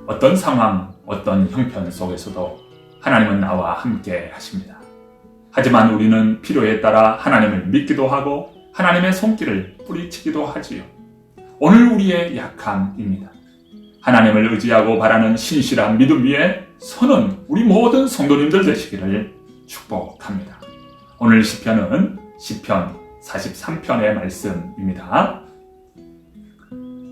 어떤 상황, 어떤 형편 속에서도 하나님은 나와 함께 하십니다. 하지만 우리는 필요에 따라 하나님을 믿기도 하고 하나님의 손길을 뿌리치기도 하지요. 오늘 우리의 약함입니다. 하나님을 의지하고 바라는 신실한 믿음 위에 서는 우리 모든 성도님들 되시기를 축복합니다. 오늘 시편은 시편 43편의 말씀입니다.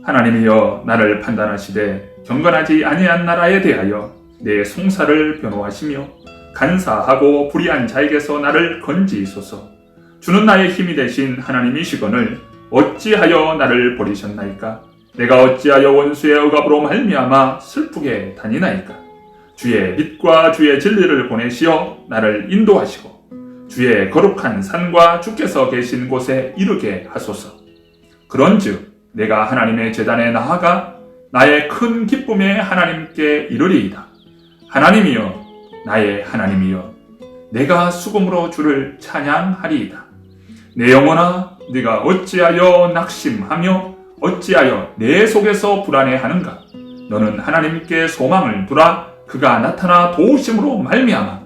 하나님이여 나를 판단하시되 경건하지 아니한 나라에 대하여 내 송사를 변호하시며 간사하고 불의한 자에게서 나를 건지소서. 주는 나의 힘이 되신 하나님이시거늘 어찌하여 나를 버리셨나이까? 내가 어찌하여 원수의 억압으로 말미암아 슬프게 다니나이까? 주의 빛과 주의 진리를 보내시어 나를 인도하시고 주의 거룩한 산과 주께서 계신 곳에 이르게 하소서. 그런즉 내가 하나님의 제단에 나아가 나의 큰 기쁨에 하나님께 이르리이다. 하나님이여 나의 하나님이여 내가 수금으로 주를 찬양하리이다. 내 영혼아 네가 어찌하여 낙심하며 어찌하여 내 속에서 불안해하는가? 너는 하나님께 소망을 두라. 그가 나타나 도우심으로 말미암아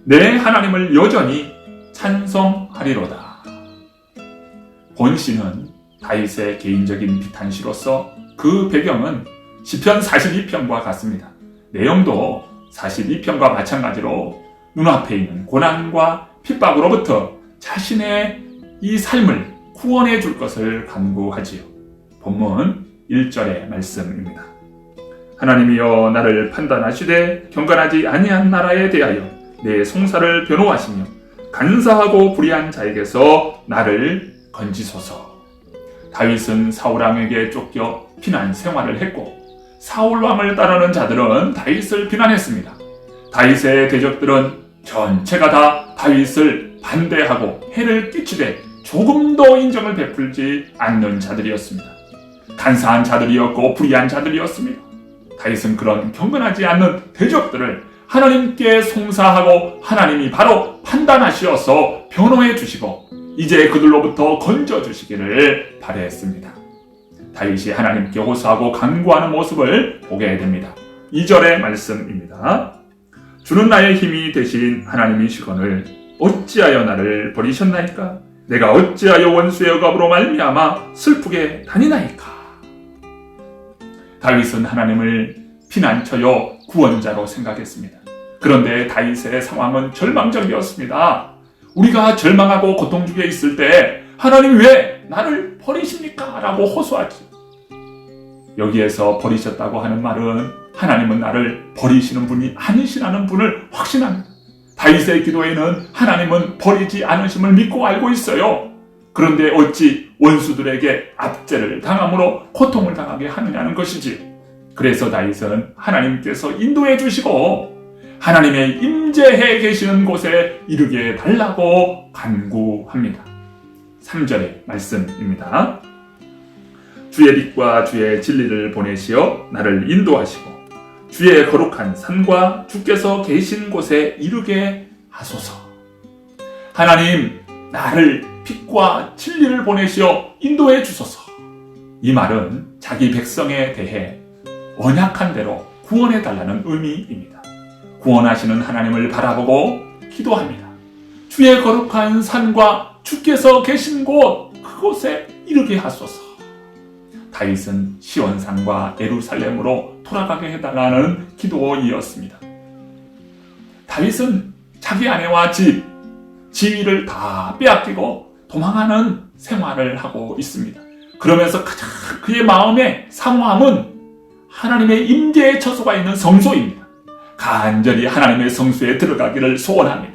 내 하나님을 여전히 찬송하리로다. 본시는 다윗의 개인적인 비탄시로서 그 배경은 시편 42편과 같습니다. 내용도 42편과 마찬가지로 눈앞에 있는 고난과 핍박으로부터 자신의 이 삶을 구원해 줄 것을 간구하지요. 본문 1절의 말씀입니다. 하나님이여 나를 판단하시되 경건하지 아니한 나라에 대하여 내 송사를 변호하시며 간사하고 불의한 자에게서 나를 건지소서. 다윗은 사울왕에게 쫓겨 피난 생활을 했고 사울왕을 따르는 자들은 다윗을 비난했습니다. 다윗의 대적들은 전체가 다 다윗을 반대하고 해를 끼치되 조금도 인정을 베풀지 않는 자들이었습니다. 간사한 자들이었고 불의한 자들이었습니다. 다윗은 그런 경건하지 않는 대적들을 하나님께 송사하고 하나님이 바로 판단하시어서 변호해 주시고 이제 그들로부터 건져주시기를 바라했습니다. 다윗이 하나님께 호소하고 간구하는 모습을 보게 됩니다. 2절의 말씀입니다. 주는 나의 힘이 되신 하나님이시거늘 어찌하여 나를 버리셨나이까? 내가 어찌하여 원수의 억압으로 말미암아 슬프게 다니나이까? 다윗은 하나님을 피난처요 구원자로 생각했습니다. 그런데 다윗의 상황은 절망적이었습니다. 우리가 절망하고 고통 중에 있을 때 하나님 왜 나를 버리십니까? 라고 호소하지. 여기에서 버리셨다고 하는 말은 하나님은 나를 버리시는 분이 아니시라는 분을 확신합니다. 다윗의 기도에는 하나님은 버리지 않으심을 믿고 알고 있어요. 그런데 어찌 원수들에게 압제를 당함으로 고통을 당하게 하느냐는 것이지. 그래서 다윗은 하나님께서 인도해 주시고 하나님의 임재해 계시는 곳에 이르게 달라고 간구합니다. 3절의 말씀입니다. 주의 빛과 주의 진리를 보내시어 나를 인도하시고 주의 거룩한 산과 주께서 계신 곳에 이르게 하소서. 하나님, 나를 빛과 진리를 보내시어 인도해 주소서. 이 말은 자기 백성에 대해 언약한 대로 구원해 달라는 의미입니다. 구원하시는 하나님을 바라보고 기도합니다. 주의 거룩한 산과 주께서 계신 곳, 그곳에 이르게 하소서. 다윗은 시온산과 예루살렘으로 돌아가게 해달라는 기도이었습니다. 다윗은 자기 아내와 집, 지위를 다 빼앗기고 도망하는 생활을 하고 있습니다. 그러면서 가장 그의 마음의 사모함은 하나님의 임재의 처소가 있는 성소입니다. 간절히 하나님의 성소에 들어가기를 소원합니다.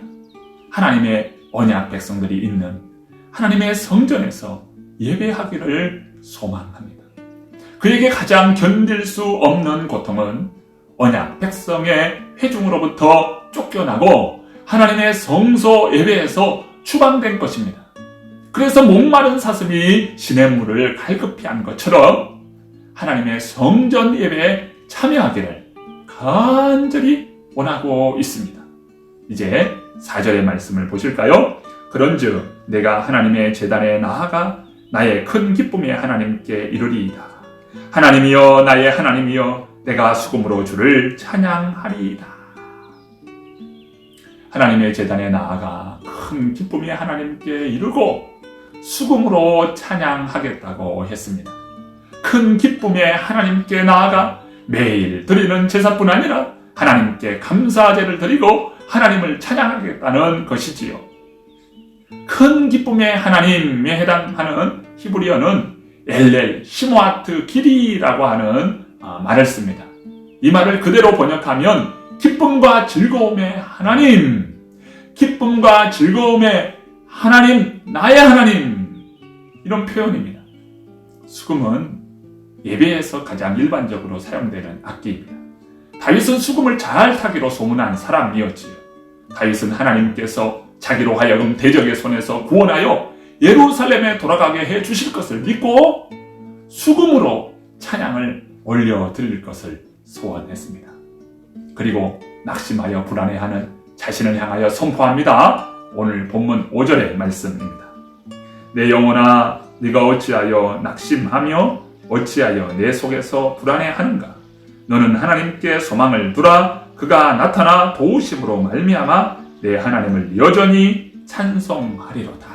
하나님의 언약 백성들이 있는 하나님의 성전에서 예배하기를 소망합니다. 그에게 가장 견딜 수 없는 고통은 언약 백성의 회중으로부터 쫓겨나고 하나님의 성소 예배에서 추방된 것입니다. 그래서 목마른 사슴이 시냇물을 갈급히 한 것처럼 하나님의 성전 예배에 참여하기를 간절히 원하고 있습니다. 이제 4절의 말씀을 보실까요? 그런즉 내가 하나님의 제단에 나아가 나의 큰 기쁨의 하나님께 이르리이다. 하나님이여 나의 하나님이여 내가 수금으로 주를 찬양하리이다. 하나님의 제단에 나아가 큰 기쁨이 하나님께 이르고 수금으로 찬양하겠다고 했습니다. 큰 기쁨에 하나님께 나아가 매일 드리는 제사뿐 아니라 하나님께 감사제를 드리고 하나님을 찬양하겠다는 것이지요. 큰 기쁨의 하나님에 해당하는 히브리어는 엘렐 시모아트 기리라고 하는 말을 씁니다. 이 말을 그대로 번역하면 기쁨과 즐거움의 하나님, 기쁨과 즐거움의 하나님, 나의 하나님, 이런 표현입니다. 수금은 예배에서 가장 일반적으로 사용되는 악기입니다. 다윗은 수금을 잘 타기로 소문난 사람이었지요. 다윗은 하나님께서 자기로 하여금 대적의 손에서 구원하여 예루살렘에 돌아가게 해 주실 것을 믿고 수금으로 찬양을 올려드릴 것을 소원했습니다. 그리고 낙심하여 불안해하는 자신을 향하여 선포합니다. 오늘 본문 5절의 말씀입니다. 내 영혼아, 네가 어찌하여 낙심하며 어찌하여 내 속에서 불안해하는가? 너는 하나님께 소망을 두라. 그가 나타나 도우심으로 말미암아 내 하나님을 여전히 찬송하리로다.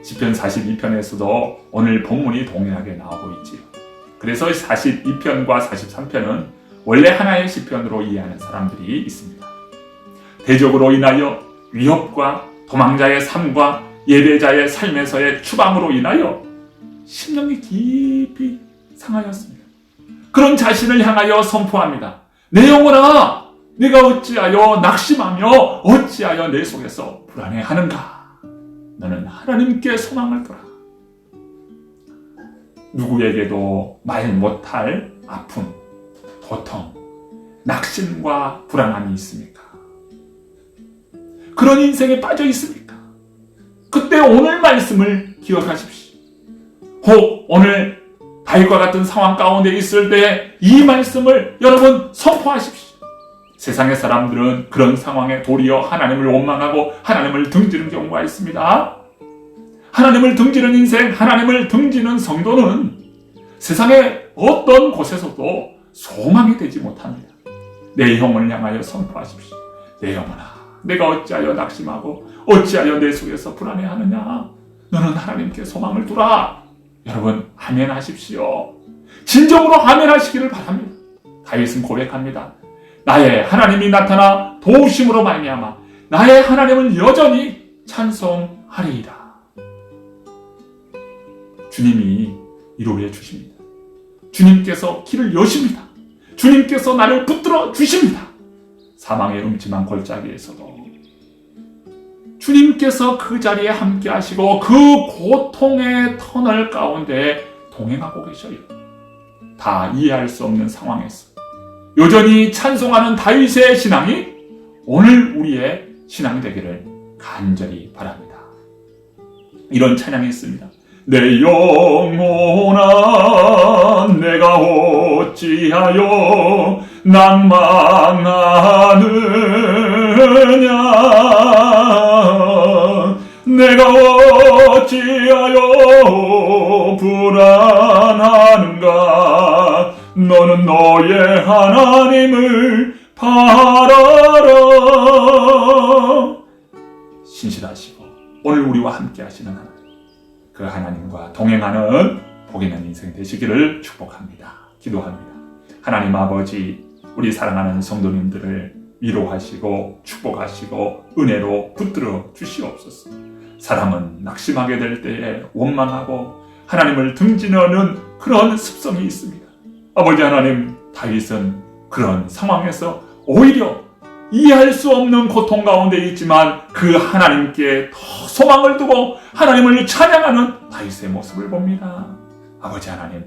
시편 42편에서도 오늘 본문이 동일하게 나오고 있지요. 그래서 42편과 43편은 원래 하나의 시편으로 이해하는 사람들이 있습니다. 대적으로 인하여 위협과 도망자의 삶과 예배자의 삶에서의 추방으로 인하여 심령이 깊이 상하였습니다. 그런 자신을 향하여 선포합니다. 내 영혼아, 네가 어찌하여 낙심하며 어찌하여 내 속에서 불안해하는가? 너는 하나님께 소망을 두라. 누구에게도 말 못할 아픔, 고통, 낙심과 불안함이 있습니까? 그런 인생에 빠져 있습니까? 그때 오늘 말씀을 기억하십시오. 혹 오늘 다윗과 같은 상황 가운데 있을 때 이 말씀을 여러분 선포하십시오. 세상의 사람들은 그런 상황에 도리어 하나님을 원망하고 하나님을 등지는 경우가 있습니다. 하나님을 등지는 인생, 하나님을 등지는 성도는 세상의 어떤 곳에서도 소망이 되지 못합니다. 내 영혼을 향하여 선포하십시오. 내 영혼아, 내가 어찌하여 낙심하고 어찌하여 내 속에서 불안해하느냐? 너는 하나님께 소망을 두라. 여러분 아멘 하십시오. 진정으로 아멘 하시기를 바랍니다. 다윗은 고백합니다. 나의 하나님이 나타나 도우심으로 말미암아 나의 하나님을 여전히 찬송하리이다. 주님이 이루어 주십니다. 주님께서 길을 여십니다. 주님께서 나를 붙들어 주십니다. 사망의 음침한 골짜기에서도 주님께서 그 자리에 함께 하시고 그 고통의 터널 가운데 동행하고 계셔요. 다 이해할 수 없는 상황에서 여전히 찬송하는 다윗의 신앙이 오늘 우리의 신앙이 되기를 간절히 바랍니다. 이런 찬양이 있습니다. 내 영혼아, 내가 어찌하여 낭망하느냐? 내가 어찌하여 불안하는가? 너는 너의 하나님을 바라라. 신실하시고 오늘 우리와 함께 하시는 하나님, 그 하나님과 동행하는 복 있는 인생 되시기를 축복합니다. 기도합니다. 하나님 아버지, 우리 사랑하는 성도님들을 위로하시고 축복하시고 은혜로 붙들어 주시옵소서. 사람은 낙심하게 될 때에 원망하고 하나님을 등지는 그런 습성이 있습니다. 아버지 하나님, 다윗은 그런 상황에서 오히려 이해할 수 없는 고통 가운데 있지만 그 하나님께 더 소망을 두고 하나님을 찬양하는 다윗의 모습을 봅니다. 아버지 하나님,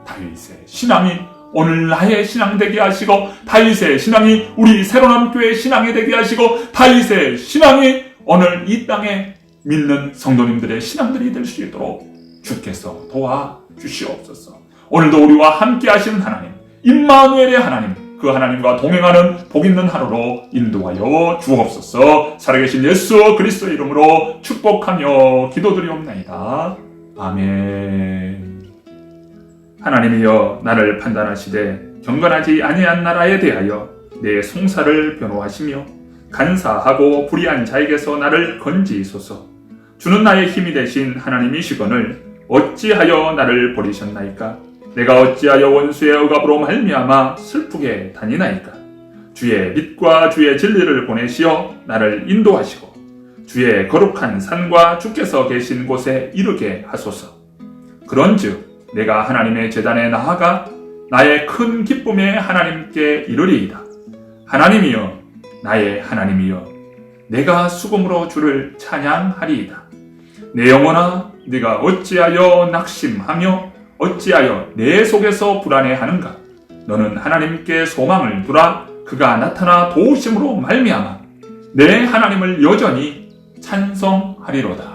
다윗의 신앙이 오늘 나의 신앙 되게 하시고 다윗의 신앙이 우리 새로남 교회의 신앙이 되게 하시고 다윗의 신앙이 오늘 이 땅에 믿는 성도님들의 신앙들이 될 수 있도록 주께서 도와주시옵소서. 오늘도 우리와 함께 하시는 하나님, 임마누엘의 하나님, 그 하나님과 동행하는 복 있는 하루로 인도하여 주옵소서. 살아계신 예수 그리스도의 이름으로 축복하며 기도드리옵나이다. 아멘. 하나님이여 나를 판단하시되 경건하지 아니한 나라에 대하여 내 송사를 변호하시며 간사하고 불의한 자에게서 나를 건지소서. 주는 나의 힘이 되신 하나님이시거늘 어찌하여 나를 버리셨나이까? 내가 어찌하여 원수의 억압으로 말미암아 슬프게 다니나이까? 주의 빛과 주의 진리를 보내시어 나를 인도하시고 주의 거룩한 산과 주께서 계신 곳에 이르게 하소서. 그런즉 내가 하나님의 제단에 나아가 나의 큰 기쁨의 하나님께 이르리이다. 하나님이여, 나의 하나님이여, 내가 수금으로 주를 찬양하리이다. 내 영혼아, 네가 어찌하여 낙심하며 어찌하여 내 속에서 불안해하는가? 너는 하나님께 소망을 두라. 그가 나타나 도우심으로 말미암아 내 하나님을 여전히 찬송하리로다.